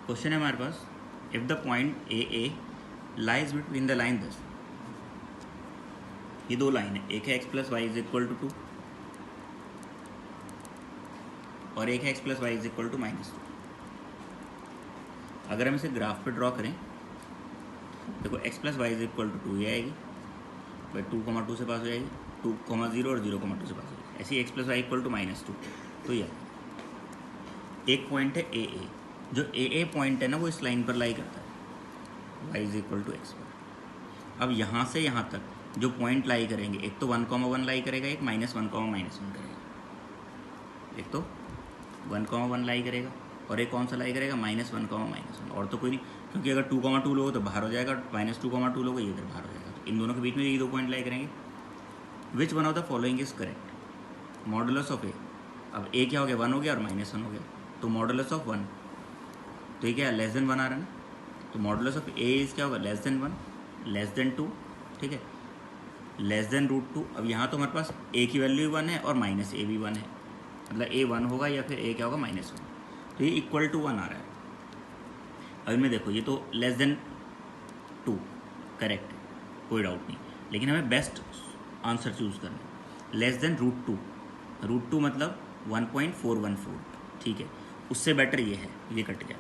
Question है हमारे पास, if the point A lies between the line दस, ये दो लाइन है, एक है X plus Y is equal to 2 और एक है X plus Y is equal to -2। अगर हम इसे ग्राफ पे ड्रॉ करें, देखो X plus Y is equal to 2 ये आएगी, फिर 2,2 से पास हो जाएगी, 2,0 और 0,2 से पास हो जाएगी, ऐसे ही X plus Y equal to -2। तो ये एक पॉइंट है ए, जो ए पॉइंट है ना वो इस लाइन पर लाई करता है, y is equal to x पर। अब यहाँ से यहाँ तक जो पॉइंट लाई करेंगे, एक तो 1,1 लाई करेगा, एक -1,-1 करेगा, एक तो 1,1 लाई करेगा और एक कौन सा लाई करेगा, -1,-1, और तो कोई नहीं, क्योंकि अगर 2,2 लोगे तो बाहर हो जाएगा, -2,2 लोगे ये इधर बाहर हो जाएगा, तो इन दोनों के बीच में ये दो पॉइंट लाई करेंगे। Which one of the following is correct, modulus of A. अब ए क्या हो गया, 1 हो गया और -1 हो गया, तो मॉडुलस ऑफ 1, तो ये क्या लेस देन 1 आ रहा है ना, तो मॉडुलस ऑफ ए इज क्या होगा, लेस देन 1, लेस देन 2, ठीक है, लेस देन √2। अब यहाँ तो हमारे पास ए की वैल्यू 1 है और माइनस ए भी 1 है, मतलब ए 1 होगा या फिर ए क्या होगा, -1, तो ये इक्वल टू 1 आ रहा है। अब इनमें देखो ये तो लेस देन 2 करेक्ट है, कोई डाउट नहीं, लेकिन हमें बेस्ट आंसर चूज़ करना है। लेस देन √2 मतलब 1.414, ठीक है, उससे बेटर ये है, ये कट गया।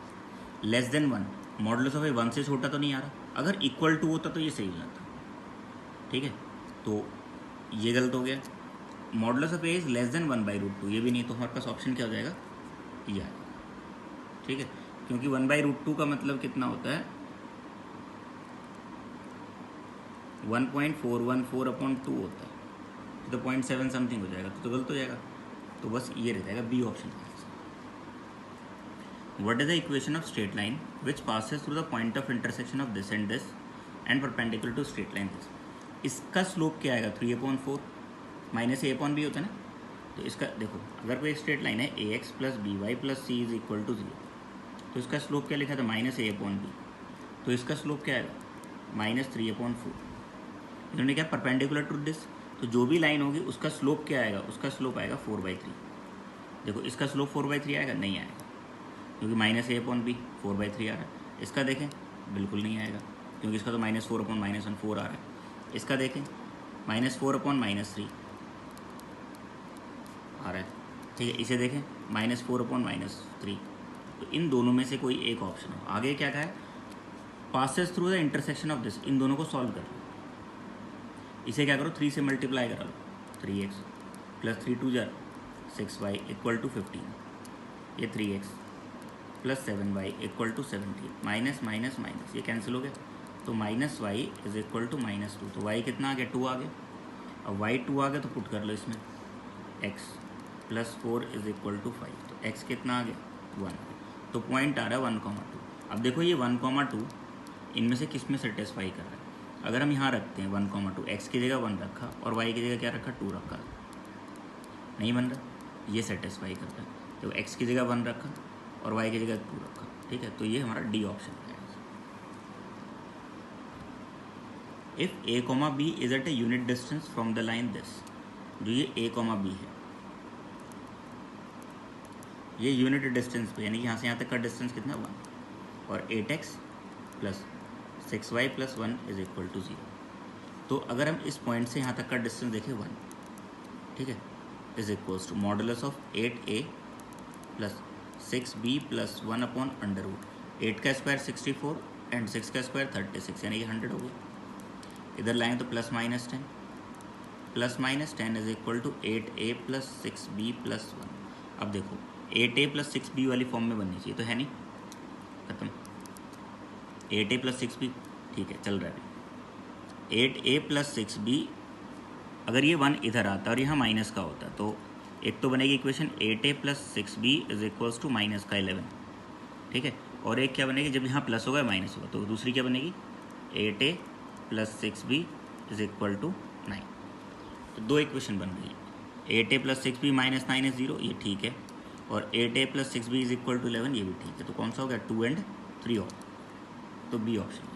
लेस देन 1, मॉडुलस ऑफ ए 1 से छोटा तो नहीं आ रहा, अगर इक्वल टू होता तो ये सही हो जाता, ठीक है, तो ये गलत हो गया। Modulus of A is less than 1/√2, ये भी नहीं, तो हमारे पास ऑप्शन क्या हो जाएगा, ये आएगा, ठीक है, क्योंकि 1/√2 का मतलब कितना होता है, 1.414/2 होता है, तो 0.7 समथिंग हो जाएगा, तो गलत हो जाएगा, तो बस ये रह जाएगा B option. What is the equation of straight line which passes through the point of intersection of this and this and perpendicular to straight line this? इसका स्लोप क्या आएगा, 3/4 माइनस a/b होता है ना, तो इसका देखो, अगर कोई स्ट्रेट लाइन है ax plus b y plus c is equal to 0, तो इसका स्लोप क्या लिखा था, -a/b, तो इसका स्लोप क्या आएगा, -3/4। इन्होंने क्या, परपेंडिकुलर टू दिस, तो जो भी लाइन होगी उसका स्लोप क्या आएगा, उसका स्लोप आएगा 4/3। देखो इसका स्लोप 4/3 आएगा, नहीं आएगा, क्योंकि -a/b 4/3 आ रहा है। इसका देखें, बिल्कुल नहीं आएगा, क्योंकि इसका तो -4/-1 आ रहा है। इसका देखें, -4/-3 आ रहा है, ठीक है, इसे देखें -4/-3, तो इन दोनों में से कोई एक ऑप्शन हो। आगे क्या कहा है, passes through the intersection of this, इन दोनों को सॉल्व कर लो। इसे क्या करो, 3 से मल्टीप्लाई करा लो, 3x plus 3 2 6y equal to 15, ये 3x plus 7y equal to 17, minus minus minus ये कैंसिल हो गया, तो -y इज इक्वल टू -2, तो y कितना आ गया, 2 आ गया। अब y 2 आ गया तो पुट कर लो इसमें, x plus 4 is equal to 5, तो x कितना आ गया, 1, तो पॉइंट आ रहा है 1,2। अब देखो ये 1,2 इनमें से किस में सेटिस्फाई कर रहा है, अगर हम यहाँ रखते हैं 1,2, x की जगह 1 रखा और y की जगह क्या रखा, 2 रखा, नहीं बन रहा, ये सेटिस्फाई करता है, तो x की जगह 1 रखा और y की जगह 2 रखा, ठीक है, तो ये हमारा डी ऑप्शन है। If a, b is at a unit distance from the line this, जो ये a, b है, ये यूनिट डिस्टेंस पे, यानी कि यहाँ से यहाँ तक का डिस्टेंस कितना, 1, और 8x plus 6y plus 1 is equal to 0। तो अगर हम इस पॉइंट से यहाँ तक का डिस्टेंस देखें 1, ठीक है, is equals to modulus of 8a plus 6b plus 1/√, 8 का स्क्वायर 64 एंड 6 का स्क्वायर 36, यानी कि 100 हो गया। इधर लाएंगे तो plus minus 10 is equal to 8a plus 6b plus 1। अब देखो 8a प्लस 6b वाली फॉर्म में बननी चाहिए, तो है नहीं, खत्म, 8a प्लस 6b, ठीक है, चल रहा है। 8a प्लस 6b, अगर ये 1 इधर आता और यहाँ माइनस का होता, तो एक तो बनेगी equation 8a plus 6b is equals to minus का 11, ठीक है, और एक क्या बनेगी, जब यहाँ प्लस होगा माइनस होगा, तो दूसरी क्या बनेगी, 8a plus 6b is equal to 9। तो दो इक्वेशन बन गई, 8a plus 6b minus 9 is 0, ये ठीक है, और 8a plus 6b is equal to 11, ये भी ठीक है, तो कौन सा हो गया, 2 and 3 हो, तो बी ऑप्शन।